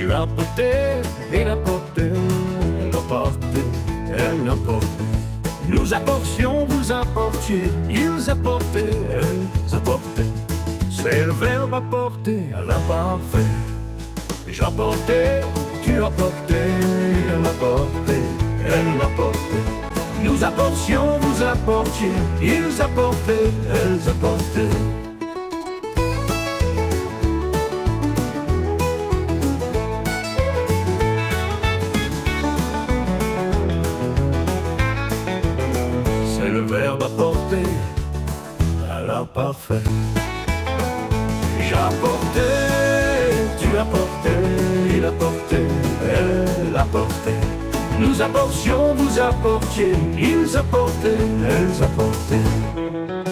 Tu as porté, il a porté, elle a porté, elle a porté. Nous apportions, vous apportiez, ils apportaient, elles apportaient. C'est le verbe apporter à l'imparfait. J'apportais, tu apportais, elle apportait, elle apportait. Nous apportions, vous apportiez, ils apportaient, elles apportaient. C'est le verbe apporter à l'imparfait. J'apportais, tu apportais, il apportait, elle apportait. Nous apportions, vous apportiez, ils apportaient, elles apportaient.